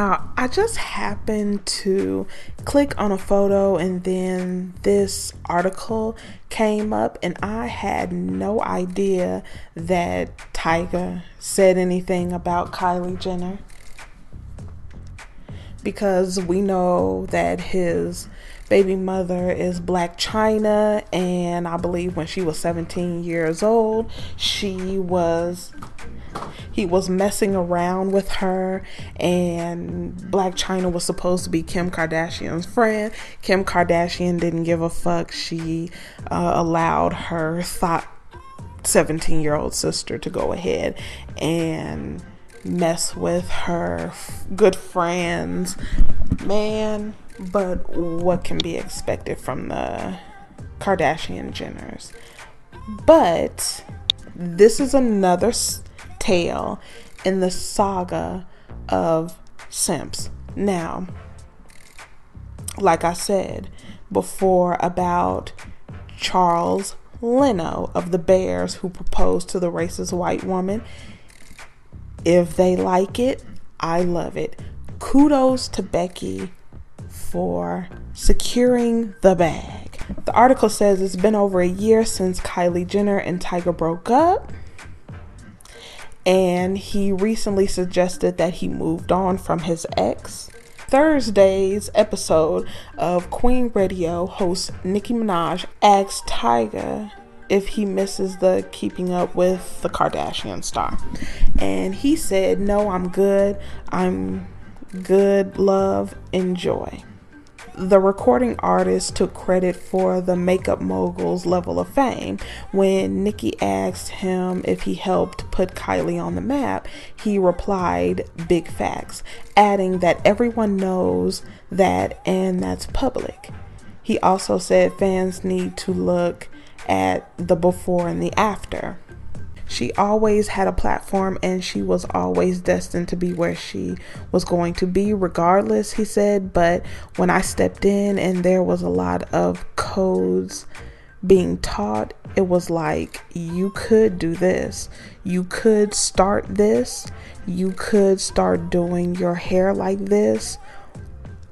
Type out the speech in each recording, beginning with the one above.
Now, I just happened to click on a photo and then this article came up, and I had no idea that Tyga said anything about Kylie Jenner, because we know that his baby mother is Black China, and I believe when she was 17 years old, he was messing around with her, and Black China was supposed to be Kim Kardashian's friend. Kim Kardashian didn't give a fuck. She allowed her 17-year-old sister to go ahead and mess with her good friends. Man, but what can be expected from the Kardashian Jenners? But this is another tale in the saga of simps. Now, like I said before about Charles Leno of the Bears, who proposed to the racist white woman, if they like it, I love it. Kudos to Becky for securing the bag. The article says it's been over a year since Kylie Jenner and Tyga broke up, and he recently suggested that he moved on from his ex. Thursday's episode of Queen Radio host Nicki Minaj asked Tyga if he misses the Keeping Up with the Kardashian star, and he said, "No, I'm good. I'm good, love, enjoy." The recording artist took credit for the makeup mogul's level of fame. When Nicki asked him if he helped put Kylie on the map, he replied, "Big facts," adding that everyone knows that and that's public. He also said fans need to look at the before and the after. She always had a platform, and she was always destined to be where she was going to be regardless, he said. But when I stepped in and there was a lot of codes being taught, it was like, you could do this, you could start this, you could start doing your hair like this,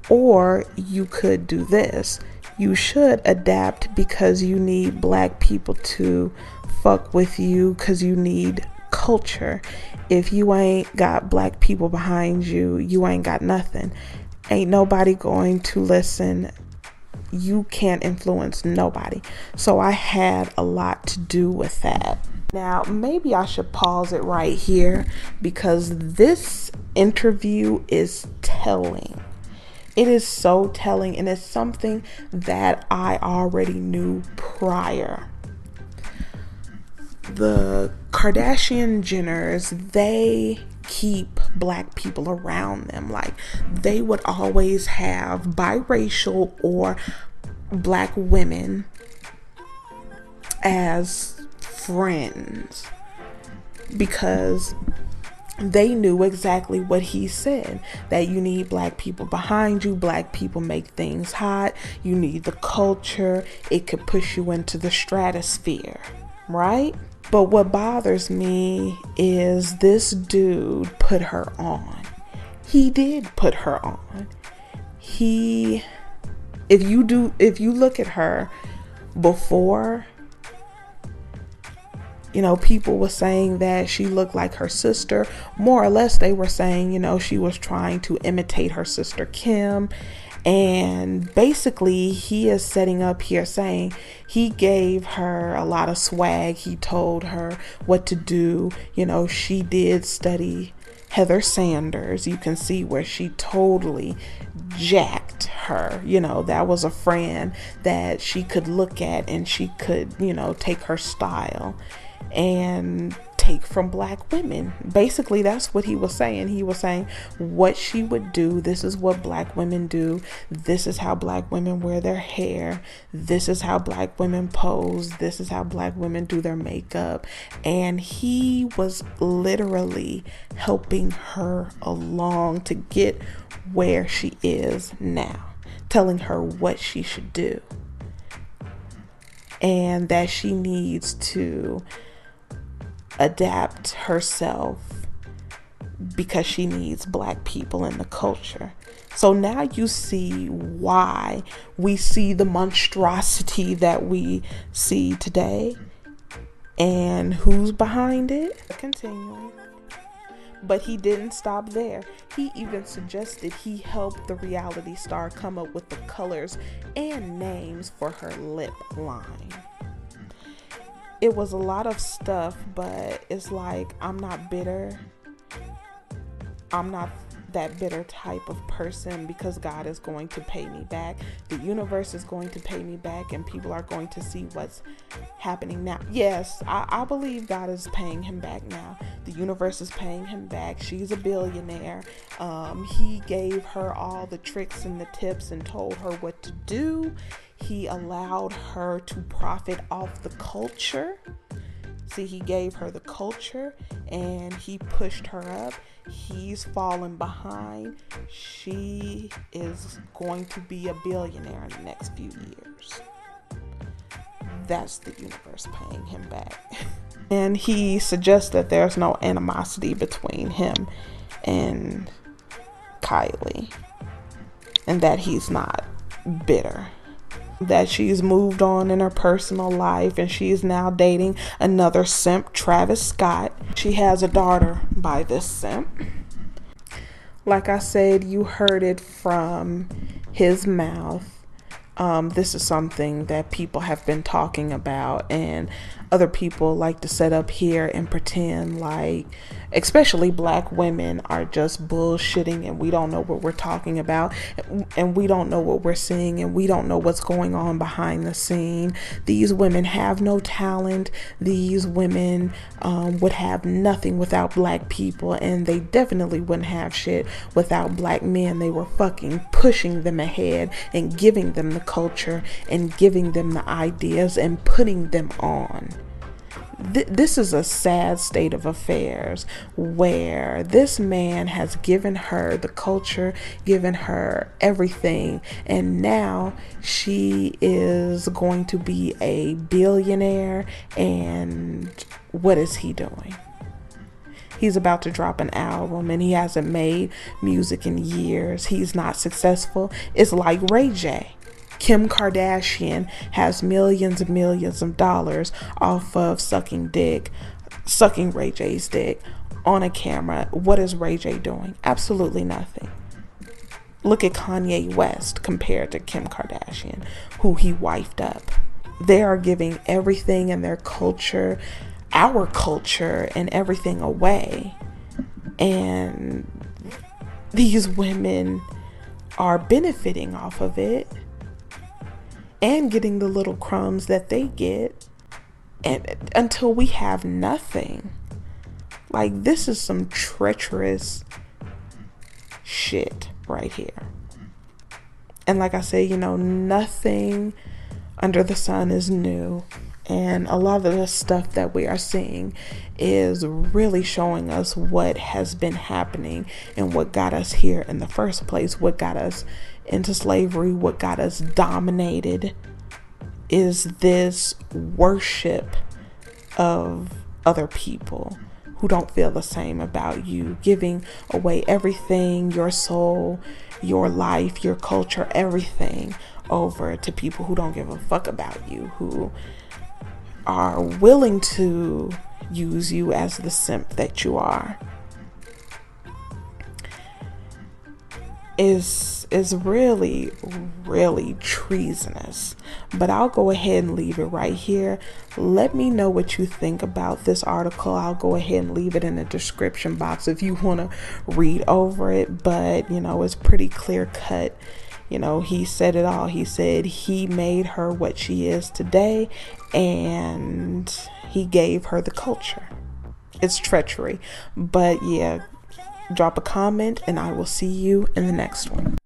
or you could do this. You should adapt because you need Black people to fuck with you, because you need culture. If you ain't got Black people behind you, you ain't got nothing. Ain't nobody going to listen. You can't influence nobody. So I had a lot to do with that. Now, maybe I should pause it right here, because this interview is telling. It is so telling, and it's something that I already knew prior. The Kardashian Jenners, they keep Black people around them. Like, they would always have biracial or Black women as friends, because they knew exactly what he said, that you need Black people behind you. Black people make things hot. You need the culture. It could push you into the stratosphere, right? But what bothers me is this dude put her on. He did put her on. If you look at her before, people were saying that she looked like her sister. More or less, they were saying, she was trying to imitate her sister Kim. And basically, he is setting up here saying he gave her a lot of swag. He told her what to do. She did study Heather Sanders. You can see where she totally jacked her. That was a friend that she could look at, and she could, take her style and take from Black women. Basically, that's what he was saying. He was saying what she would do. This is what Black women do. This is how Black women wear their hair. This is how Black women pose. This is how Black women do their makeup. And he was literally helping her along to get where she is now, telling her what she should do, and that she needs to adapt herself because she needs black people in the culture. So now you see why we see the monstrosity that we see today and who's behind it. Continuing. But he didn't stop there. He even suggested he helped the reality star come up with the colors and names for her lip line. It was a lot of stuff, but it's like, I'm not bitter. I'm not that bitter type of person, because God is going to pay me back. The universe is going to pay me back, and people are going to see what's happening now. Yes, I believe God is paying him back now. The universe is paying him back. She's a billionaire. He gave her all the tricks and the tips and told her what to do. He allowed her to profit off the culture. See, he gave her the culture and he pushed her up. He's fallen behind. She is going to be a billionaire in the next few years. That's the universe paying him back. And he suggests that there's no animosity between him and Kylie, and that he's not bitter, that she's moved on in her personal life and she's now dating another simp, Travis Scott. She has a daughter by this simp. Like I said, you heard it from his mouth. This is something that people have been talking about, and other people like to set up here and pretend like, especially black women, are just bullshitting and we don't know what we're talking about, and we don't know what we're seeing, and we don't know what's going on behind the scene. These women have no talent. These women would have nothing without black people, and they definitely wouldn't have shit without black men. They were fucking pushing them ahead and giving them the culture and giving them the ideas and putting them on. This is a sad state of affairs, where this man has given her the culture, given her everything, and now she is going to be a billionaire. And what is he doing? He's about to drop an album and he hasn't made music in years. He's not successful. It's like Ray J. Kim Kardashian has millions and millions of dollars off of sucking Ray J's dick on a camera. What is Ray J doing? Absolutely nothing. Look at Kanye West compared to Kim Kardashian, who he wifed up. They are giving everything in their culture, our culture, and everything away. And these women are benefiting off of it and getting the little crumbs that they get, and until we have nothing. Like, this is some treacherous shit right here. And like I say, nothing under the sun is new, and a lot of the stuff that we are seeing is really showing us what has been happening and what got us here in the first place, what got us into slavery, what got us dominated, is this worship of other people who don't feel the same about you, giving away everything, your soul, your life, your culture, everything over to people who don't give a fuck about you, who are willing to use you as the simp that you are. Is really, really treasonous. But I'll go ahead and leave it right here. Let me know what you think about this article. I'll go ahead and leave it in the description box if you want to read over it. But it's pretty clear cut. He said it all. He said he made her what she is today, and he gave her the culture. It's treachery. But yeah, drop a comment and I will see you in the next one.